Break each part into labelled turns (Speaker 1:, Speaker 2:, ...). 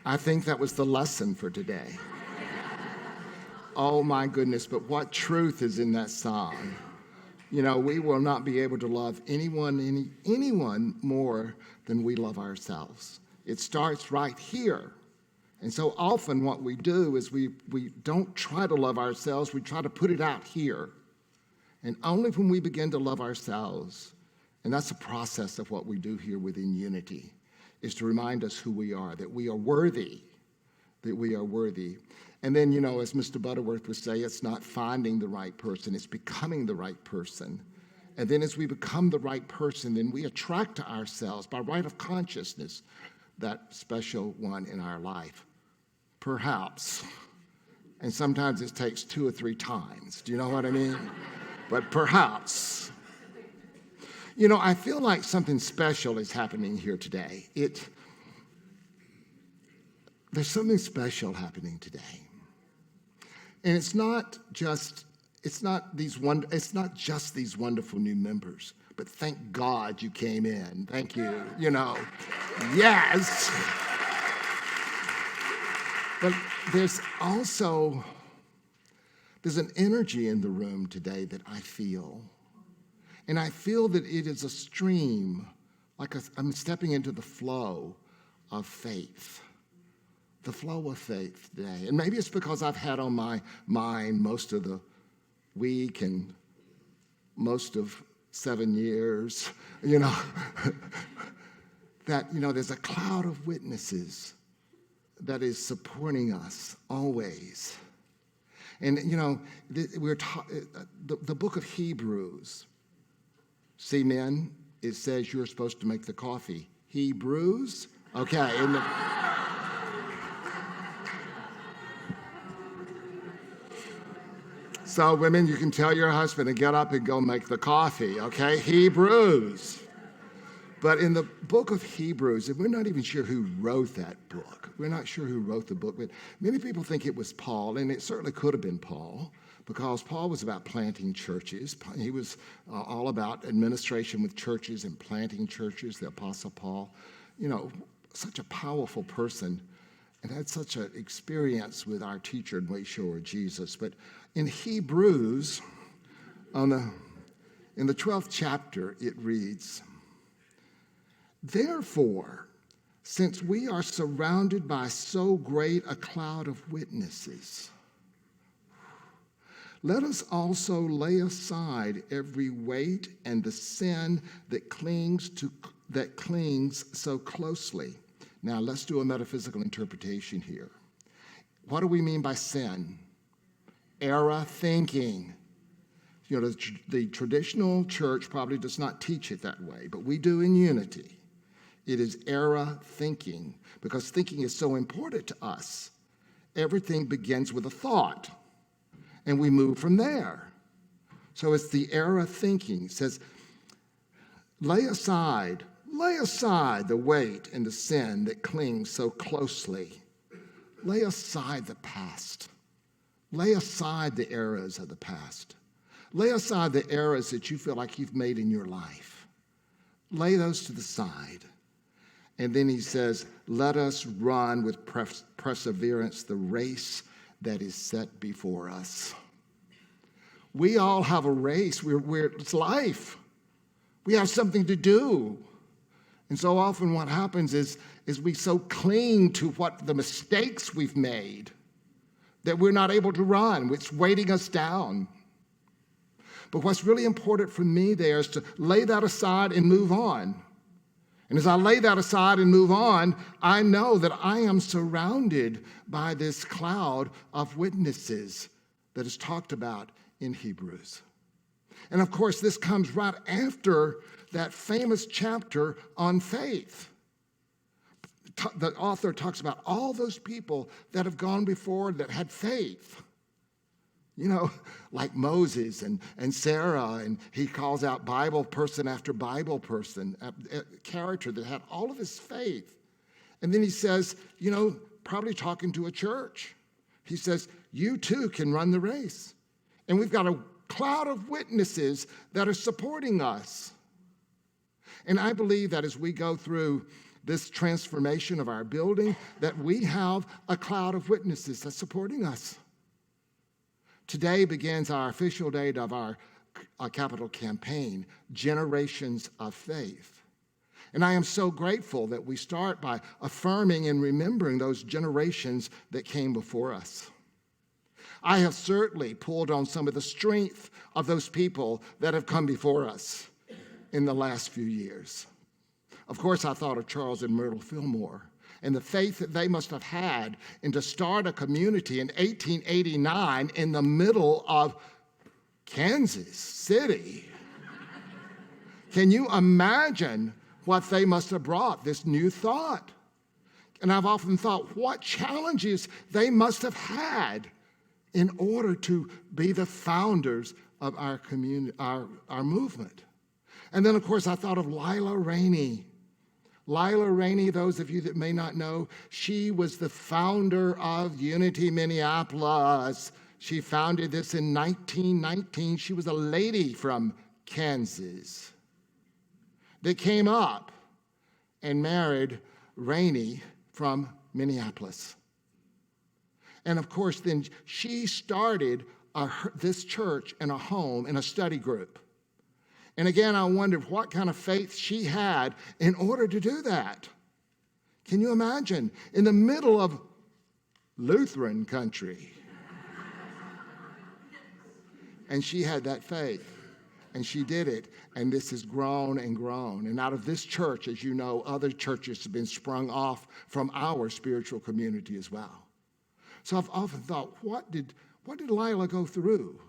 Speaker 1: I think that was the lesson for today. Oh my goodness, but what truth is in that song. You know, we will not be able to love anyone more than we love ourselves. It starts right here. And so often what we do is we don't try to love ourselves, we try to put it out here. And only when we begin to love ourselves, and that's the process of what we do here within Unity, is to remind us who we are, that we are worthy, that we are worthy. And then, you know, as Mr. Butterworth would say, it's not finding the right person, it's becoming the right person. And then as we become the right person, then we attract to ourselves, by right of consciousness, that special one in our life. Perhaps. And sometimes it takes 2 or 3 times. Do you know what I mean? But perhaps. You know, I feel like something special is happening here today. There's something special happening today. And it's not just these wonderful new members, but thank God you came in. Thank you. You know, yes. But there's an energy in the room today that I feel. And I feel that it is a stream, I'm stepping into the flow of faith. The flow of faith today. And maybe it's because I've had on my mind most of the week and most of 7 years, you know, that, you know, there's a cloud of witnesses that is supporting us always. And, you know, the book of Hebrews, see, men, it says you're supposed to make the coffee. Hebrews? Okay. So women, you can tell your husband to get up and go make the coffee, okay? Hebrews. But in the book of Hebrews, and we're not even sure who wrote that book. We're not sure who wrote the book, but many people think it was Paul, and it certainly could have been Paul, because Paul was about planting churches. He was all about administration with churches and planting churches, the Apostle Paul. You know, such a powerful person, and had such an experience with our teacher and way shower, Jesus. But in Hebrews, in the 12th chapter, it reads, "Therefore, since we are surrounded by so great a cloud of witnesses, let us also lay aside every weight and the sin that clings so closely." Now, let's do a metaphysical interpretation here. What do we mean by sin? Error thinking. You know, the traditional church probably does not teach it that way, but we do in Unity. It is error thinking, because thinking is so important to us. Everything begins with a thought, and we move from there. So it's the error thinking. It says, lay aside the weight and the sin that clings so closely. Lay aside the past. Lay aside the errors of the past. Lay aside the errors that you feel like you've made in your life. Lay those to the side. And then he says, let us run with perseverance the race that is set before us. We all have a race. It's life. We have something to do. And so often what happens is we so cling to what the mistakes we've made that we're not able to run. It's weighting us down. But what's really important for me there is to lay that aside and move on. And as I lay that aside and move on, I know that I am surrounded by this cloud of witnesses that is talked about in Hebrews. And of course, this comes right after that famous chapter on faith. The author talks about all those people that have gone before that had faith. You know, like Moses and Sarah, and he calls out Bible person after Bible person, a character that had all of his faith. And then he says, you know, probably talking to a church, he says, you too can run the race. And we've got a cloud of witnesses that are supporting us. And I believe that as we go through this transformation of our building, that we have a cloud of witnesses that's supporting us. Today begins our official date of our capital campaign, Generations of Faith. And I am so grateful that we start by affirming and remembering those generations that came before us. I have certainly pulled on some of the strength of those people that have come before us in the last few years. Of course, I thought of Charles and Myrtle Fillmore and the faith that they must have had and to start a community in 1889 in the middle of Kansas City. Can you imagine what they must have brought, this new thought? And I've often thought what challenges they must have had in order to be the founders of our community, our movement. And then, of course, I thought of Lila Rainey. Lila Rainey, those of you that may not know, she was the founder of Unity Minneapolis. She founded this in 1919. She was a lady from Kansas. They came up and married Rainey from Minneapolis. And of course, then she started this church in a home, in a study group. And again, I wondered what kind of faith she had in order to do that. Can you imagine? In the middle of Lutheran country. And she had that faith. And she did it. And this has grown and grown. And out of this church, as you know, other churches have been sprung off from our spiritual community as well. So I've often thought, what did Lila go through?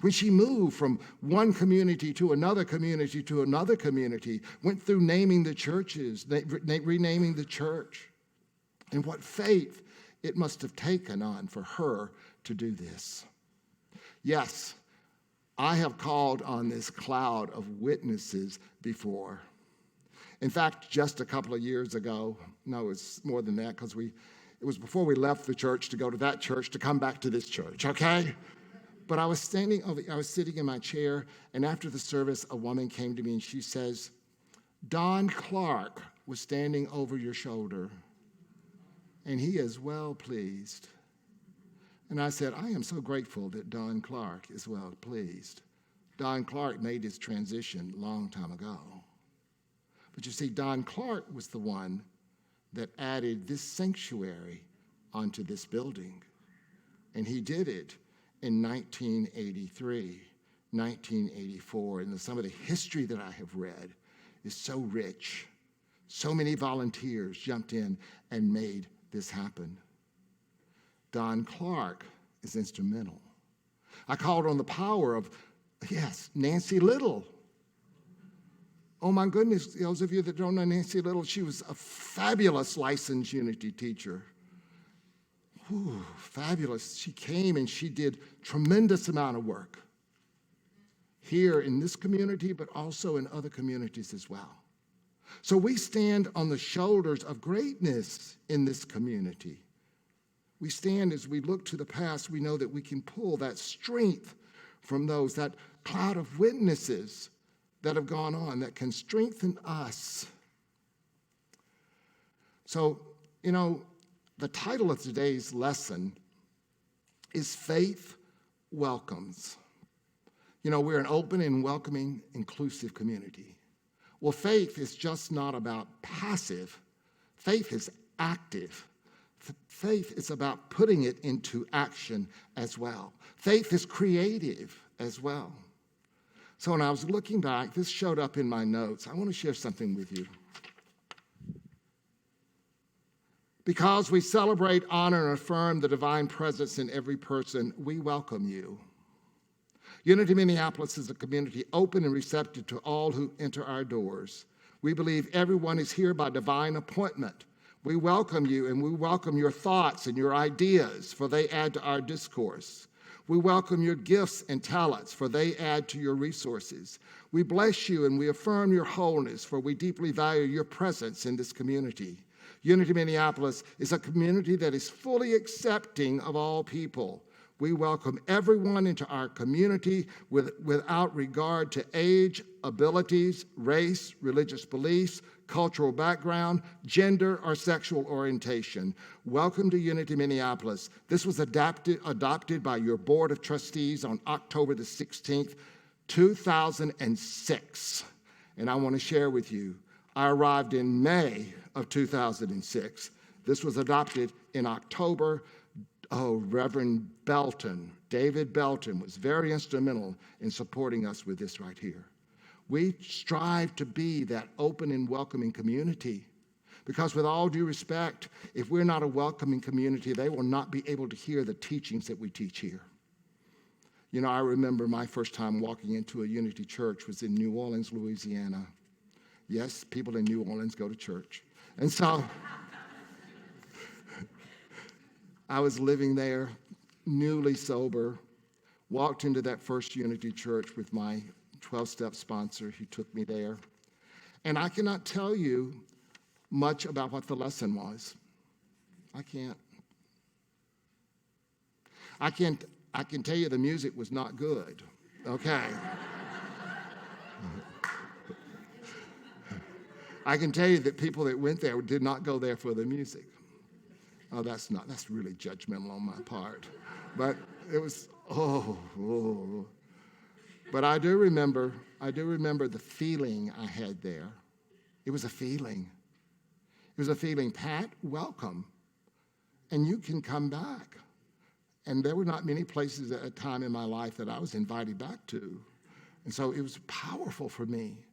Speaker 1: When she moved from one community to another community to another community, went through naming the churches, renaming the church, and what faith it must have taken on for her to do this. Yes, I have called on this cloud of witnesses before. In fact, just a couple of years ago, no, it's more than that, because it was before we left the church to go to that church to come back to this church, okay? But I was sitting in my chair, and after the service, a woman came to me and she says, Don Clark was standing over your shoulder, and he is well pleased. And I said, I am so grateful that Don Clark is well pleased. Don Clark made his transition a long time ago. But you see, Don Clark was the one that added this sanctuary onto this building. And he did it in 1983, 1984. And some of the history that I have read is so rich. So many volunteers jumped in and made this happen. Don Clark is instrumental. I called on the power of, Nancy Little. Oh my goodness, those of you that don't know Nancy Little, she was a fabulous licensed Unity teacher. Ooh, fabulous. She came and she did tremendous amount of work here in this community, but also in other communities as well. So we stand on the shoulders of greatness in this community. We stand as we look to the past, we know that we can pull that strength from those, that cloud of witnesses that have gone on that can strengthen us. So, the title of today's lesson is Faith Welcomes. We're an open and welcoming, inclusive community. Well, faith is just not about passive. Faith is active. Faith is about putting it into action as well. Faith is creative as well. So when I was looking back, this showed up in my notes. I want to share something with you. Because we celebrate, honor, and affirm the divine presence in every person, we welcome you. Unity Minneapolis is a community open and receptive to all who enter our doors. We believe everyone is here by divine appointment. We welcome you, and we welcome your thoughts and your ideas, for they add to our discourse. We welcome your gifts and talents, for they add to your resources. We bless you and we affirm your wholeness, for we deeply value your presence in this community. Unity Minneapolis is a community that is fully accepting of all people. We welcome everyone into our community without regard to age, abilities, race, religious beliefs, cultural background, gender, or sexual orientation. Welcome to Unity Minneapolis. This was adopted by your Board of Trustees on October the 16th, 2006. And I want to share with you, I arrived in May of 2006. This was adopted in October. Reverend Belton, David Belton, was very instrumental in supporting us with this right here. We strive to be that open and welcoming community because, with all due respect, if we're not a welcoming community, they will not be able to hear the teachings that we teach here. You know, I remember my first time walking into a Unity church was in New Orleans, Louisiana. Yes, people in New Orleans go to church. And so I was living there, newly sober, walked into that first Unity church with my 12-step sponsor. He took me there. And I cannot tell you much about what the lesson was. I can't. I can tell you the music was not good, okay? I can tell you that people that went there did not go there for the music. Oh, that's really judgmental on my part. But it was, But I do remember the feeling I had there. It was a feeling. It was a feeling, Pat, welcome. And you can come back. And there were not many places at a time in my life that I was invited back to. And so it was powerful for me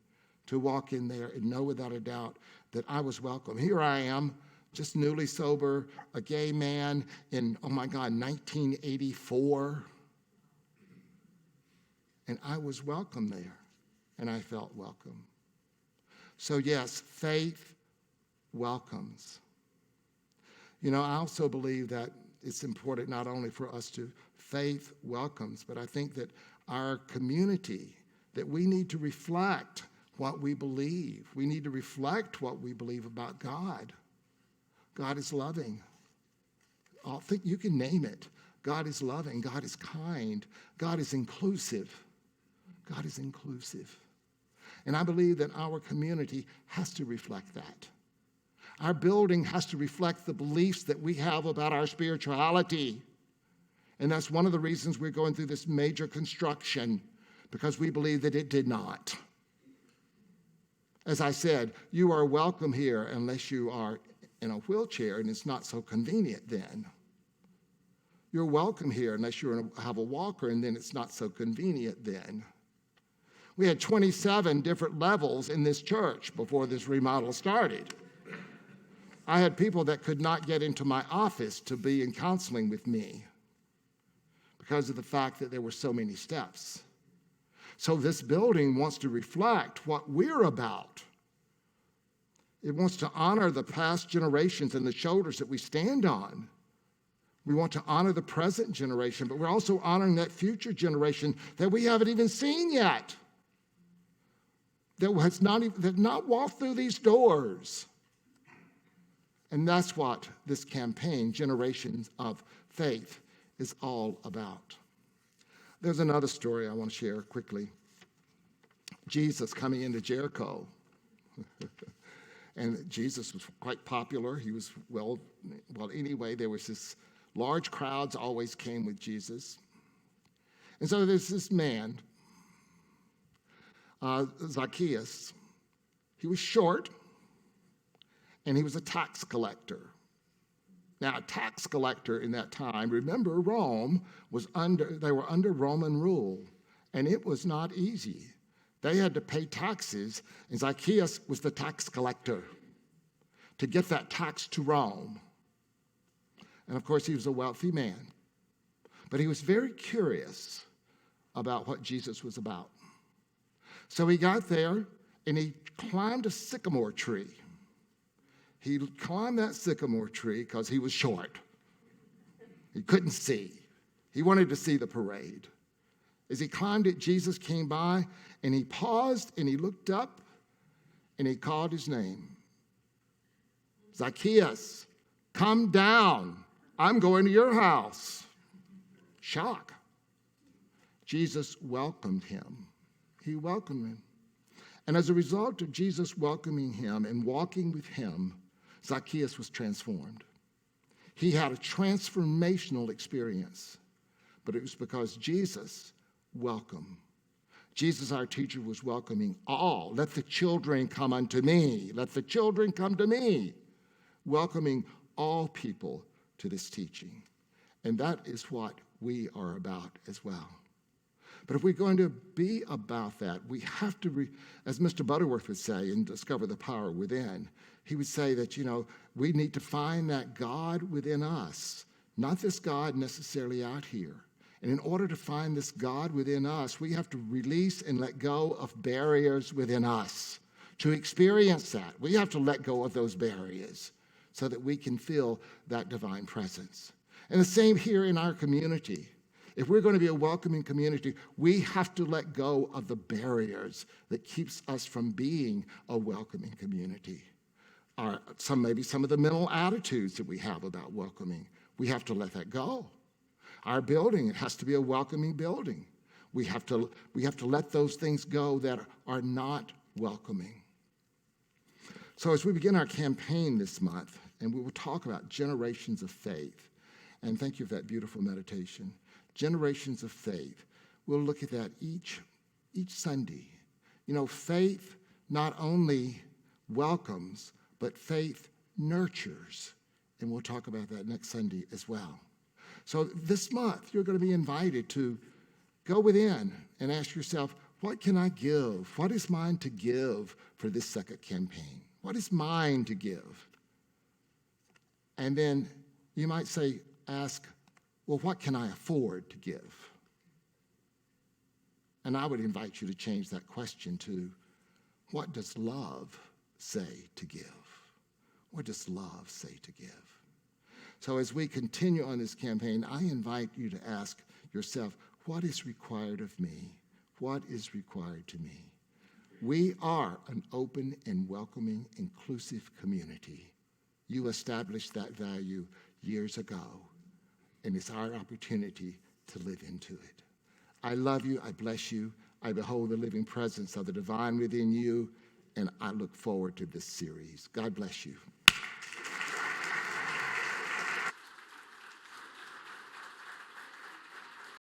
Speaker 1: to walk in there and know without a doubt that I was welcome. Here I am, just newly sober, a gay man in, 1984. And I was welcome there, and I felt welcome. So yes, faith welcomes. You know, I also believe that it's important not only for us to faith welcomes, but I think that our community, that we need to reflect what we believe. We need to reflect what we believe about God. God is loving. I think you can name it. God is loving. God is kind. God is inclusive. God is inclusive. And I believe that our community has to reflect that. Our building has to reflect the beliefs that we have about our spirituality. And that's one of the reasons we're going through this major construction, because we believe that it did not. As I said, you are welcome here unless you are in a wheelchair, and it's not so convenient then. You're welcome here unless you have a walker, and then it's not so convenient then. We had 27 different levels in this church before this remodel started. I had people that could not get into my office to be in counseling with me because of the fact that there were so many steps. So this building wants to reflect what we're about. It wants to honor the past generations and the shoulders that we stand on. We want to honor the present generation, but we're also honoring that future generation that we haven't even seen yet, that has not walked through these doors. And that's what this campaign, Generations of Faith, is all about. There's another story I want to share quickly. Jesus coming into Jericho. And Jesus was quite popular. He was, anyway, there was this large crowds always came with Jesus. And so there's this man, Zacchaeus. He was short, and he was a tax collector. Now, a tax collector in that time, remember, Rome they were under Roman rule, and it was not easy. They had to pay taxes, and Zacchaeus was the tax collector to get that tax to Rome. And of course, he was a wealthy man. But he was very curious about what Jesus was about. So he got there, and he climbed a sycamore tree. He climbed that sycamore tree because he was short. He couldn't see. He wanted to see the parade. As he climbed it, Jesus came by, and he paused, and he looked up, and he called his name. Zacchaeus, come down. I'm going to your house. shock. Jesus welcomed him. He welcomed him. And as a result of Jesus welcoming him and walking with him, Zacchaeus was transformed. He had a transformational experience, but it was because Jesus welcomed. Jesus, our teacher, was welcoming all. Let the children come unto me. Let the children come to me. Welcoming all people to this teaching. And that is what we are about as well. But if we're going to be about that, we have to, as Mr. Butterworth would say in Discover the Power Within, he would say that, we need to find that God within us, not this God necessarily out here. And in order to find this God within us, we have to release and let go of barriers within us. To experience that, we have to let go of those barriers so that we can feel that divine presence. And the same here in our community. If we're going to be a welcoming community, we have to let go of the barriers that keeps us from being a welcoming community. Maybe some of the mental attitudes that we have about welcoming, we have to let that go. Our building, it has to be a welcoming building. We have to let those things go that are not welcoming. So as we begin our campaign this month, and we will talk about generations of faith, and thank you for that beautiful meditation. Generations of faith. We'll look at that each Sunday. Faith not only welcomes, but faith nurtures. And we'll talk about that next Sunday as well. So this month, you're going to be invited to go within and ask yourself, what can I give? What is mine to give for this second campaign? What is mine to give? And then you might ask, well, what can I afford to give? And I would invite you to change that question to, what does love say to give? What does love say to give? So as we continue on this campaign, I invite you to ask yourself, what is required of me? What is required to me? We are an open and welcoming, inclusive community. You established that value years ago. And it's our opportunity to live into it. I love you. I bless you. I behold the living presence of the divine within you, and I look forward to this series. God bless you.